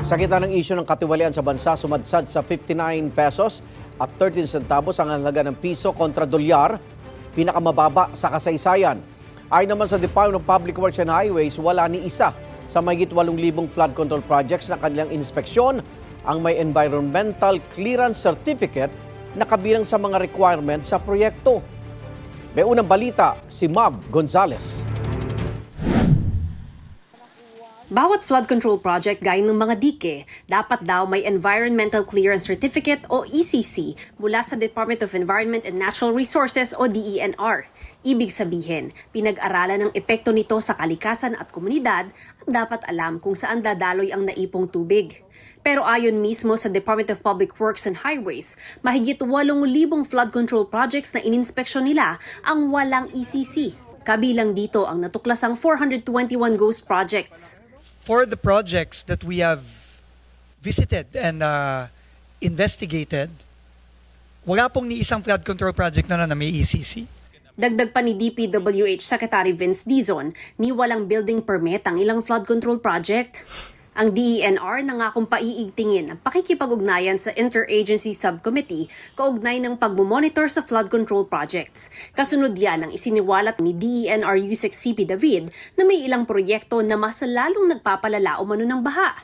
Sa gitna ng isyu ng katiwalian sa bansa, sumadsad sa 59 pesos at 13 centavos ang halaga ng piso kontra dolyar, pinakamababa sa kasaysayan. Ayon naman sa Department of Public Works and Highways, wala ni isa sa mahigit 8,000 flood control projects na kanilang inspeksyon ang may environmental clearance certificate na kabilang sa mga requirements sa proyekto. May unang balita si Mab Gonzales. Bawat flood control project gaya ng mga dike, dapat daw may Environmental Clearance Certificate o ECC mula sa Department of Environment and Natural Resources o DENR. Ibig sabihin, pinag-aralan ang epekto nito sa kalikasan at komunidad at dapat alam kung saan dadaloy ang naipong tubig. Pero ayon mismo sa Department of Public Works and Highways, mahigit 8,000 flood control projects na ininspeksyon nila ang walang ECC. Kabilang dito ang natuklasang 421 ghost projects. For the projects that we have visited and investigated, wala pong ni isang flood control project na may ECC. Dagdag pa ni DPWH Secretary Vince Dizon, ni walang building permit ang ilang flood control project. Ang DENR nangakong paiigtingin ang pakikipag-ugnayan sa Interagency Subcommittee kaugnay ng pagmumonitor sa flood control projects. Kasunod yan ang isiniwalat ni DENR USEC CP David na may ilang proyekto na mas lalong nagpapalala umano ng baha.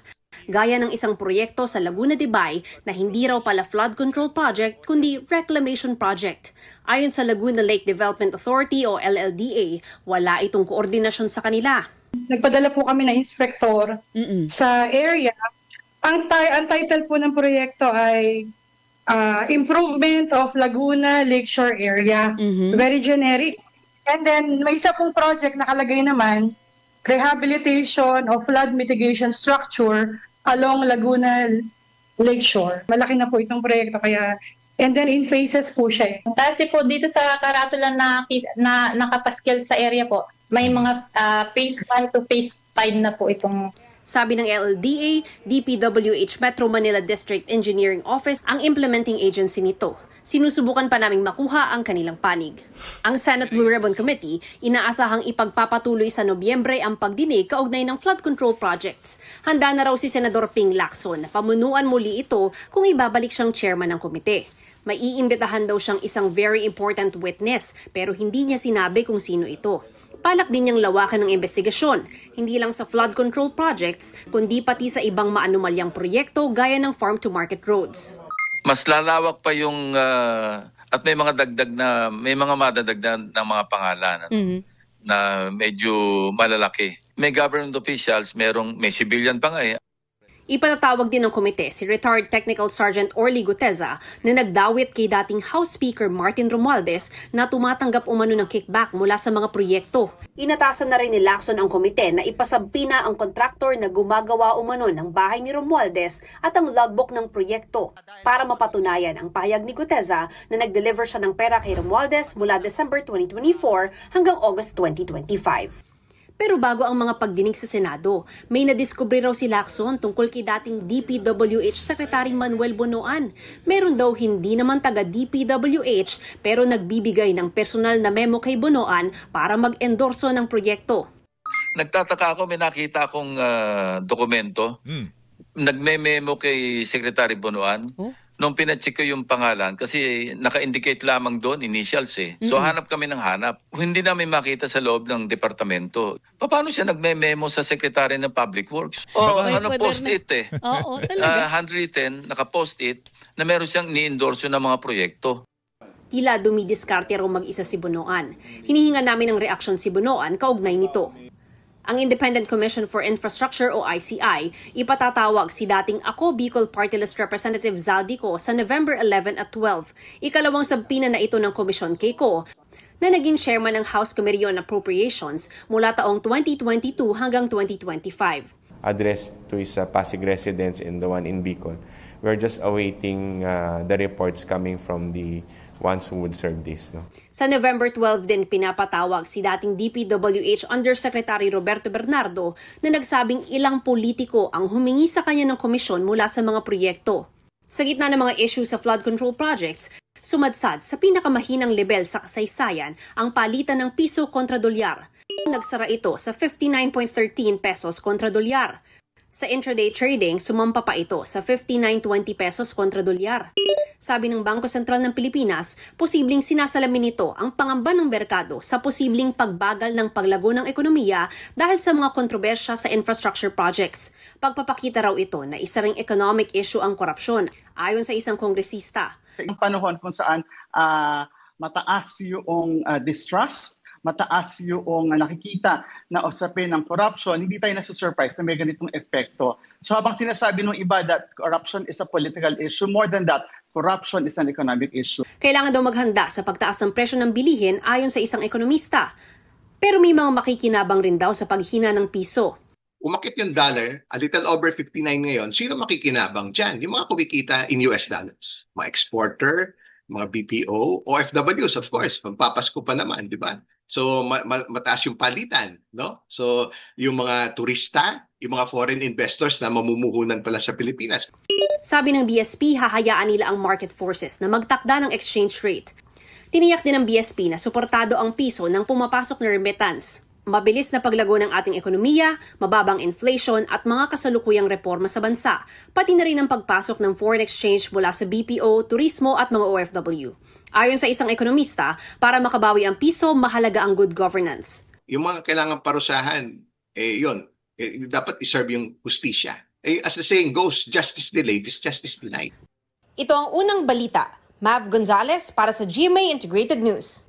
Gaya ng isang proyekto sa Laguna de Bay na hindi raw pala flood control project kundi reclamation project. Ayon sa Laguna Lake Development Authority o LLDA, wala itong koordinasyon sa kanila. Nagpadala po kami ng inspector sa area. Ang title po ng proyekto ay Improvement of Laguna Lakeshore Area. Very generic. And then may isa pong project nakalagay naman, Rehabilitation of Flood Mitigation Structure along Laguna Lakeshore. Malaki na po itong proyekto kaya and then in phases po siya. Kasi po dito sa karatula na nakapaskil sa area po, may mga phase 1 to phase 5 na po itong. Sabi ng LLDA, DPWH Metro Manila District Engineering Office ang implementing agency nito. Sinusubukan pa naming makuha ang kanilang panig. Ang Senate Blue Ribbon Committee, inaasahang ipagpapatuloy sa Nobyembre ang pagdinig kaugnay ng flood control projects. Handa na raw si Senador Ping Lacson na pamunuan muli ito kung ibabalik siyang chairman ng komite. May iimbitahan daw siyang isang very important witness pero hindi niya sinabi kung sino ito. Palak din niyang lawakan ng investigasyon, hindi lang sa flood control projects, kundi pati sa ibang maanumalyang proyekto gaya ng farm-to-market roads. Mas lalawak pa yung, at may mga madadagdag ng mga pangalan na medyo malalaki. May government officials, may civilian pa nga eh. Ipatatawag din ng komite si retired Technical Sergeant Orly Guteza na nagdawit kay dating House Speaker Martin Romualdez na tumatanggap umano ng kickback mula sa mga proyekto. Inatasan na rin ni Lacson ang komite na ipasabpina ang kontraktor na gumagawa umano ng bahay ni Romualdez at ang logbook ng proyekto para mapatunayan ang pahayag ni Guteza na nag-deliver siya ng pera kay Romualdez mula December 2024 hanggang August 2025. Pero bago ang mga pagdinig sa Senado, may nadiskubre raw si Lacson tungkol kay dating DPWH Secretary Manuel Bonoan. Meron daw hindi naman taga DPWH pero nagbibigay ng personal na memo kay Bonoan para mag-endorso ng proyekto. Nagtataka ako, may nakita akong dokumento. Nagme-memo kay Secretary Bonoan. Nung pinacheck ko yung pangalan, kasi naka-indicate lamang doon, initials eh. So hanap kami ng hanap. Hindi namin makita sa loob ng departamento. Paano siya nagme-memo sa Secretary ng Public Works? Post-it eh. Oo, talaga. Handwritten, naka-post-it, na meron siyang ni-endorso ng mga proyekto. Tila dumidiskarte raw mag-isa si Bonoan. Hinihinga namin ng reaksyon si Bonoan kaugnay nito. Ang Independent Commission for Infrastructure o ICI, ipatatawag si dating Ako Bicol Party List Representative Zaldico sa November 11 at 12. Ikalawang sabpina na ito ng komisyon kay Ko, na naging chairman ng House Committee on Appropriations mula taong 2022 hanggang 2025. Addressed to his Pasig residents and the one in Bicol. We're just awaiting the reports coming from the ones who would serve this. No? Sa November 12 din pinapatawag si dating DPWH Undersecretary Roberto Bernardo na nagsabing ilang politiko ang humingi sa kanya ng komisyon mula sa mga proyekto. Sa gitna ng mga issue sa flood control projects, sumadsad sa pinakamahinang level sa kasaysayan ang palitan ng piso kontra dolyar. Nagsara ito sa 59.13 pesos kontra dolyar. Sa intraday trading, sumampa pa ito sa 59.20 pesos kontra dolyar. Sabi ng Bangko Sentral ng Pilipinas, posibleng sinasalamin nito ang pangamba ng merkado sa posibleng pagbagal ng paglago ng ekonomiya dahil sa mga kontrobersya sa infrastructure projects. Pagpapakita raw ito na isa ring economic issue ang korupsyon, ayon sa isang kongresista. Yung panahon kung saan mataas yung distrust, mataas yung nakikita na usapin ng corruption, hindi tayo nasusurprise na may ganitong epekto. So habang sinasabi ng iba that corruption is a political issue, more than that, corruption is an economic issue. Kailangan daw maghanda sa pagtaas ng presyo ng bilihin ayon sa isang ekonomista. Pero may mga makikinabang rin daw sa paghina ng piso. Umakit yung dollar, a little over 59 ngayon, sino makikinabang dyan? Yung mga kumikita in US dollars. Mga exporter, mga BPO, OFWs of course, magpapasko pa naman, di ba? So mataas yung palitan, no? So yung mga turista, yung mga foreign investors na mamumuhunan pala sa Pilipinas. Sabi ng BSP, hahayaan nila ang market forces na magtakda ng exchange rate. Tiniyak din ng BSP na suportado ang piso ng pumapasok na remittance. Mabilis na paglago ng ating ekonomiya, mababang inflation at mga kasalukuyang reforma sa bansa, pati na rin ang pagpasok ng foreign exchange mula sa BPO, turismo at mga OFW. Ayon sa isang ekonomista, para makabawi ang piso, mahalaga ang good governance. Yung mga kailangan parusahan, dapat iserve yung hustisya. As the saying goes, justice delayed is justice denied. Ito ang unang balita. Mav Gonzalez para sa GMA Integrated News.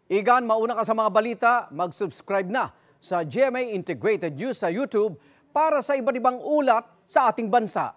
Igan, mauna ka sa mga balita, mag-subscribe na sa GMA Integrated News sa YouTube para sa iba't ibang ulat sa ating bansa.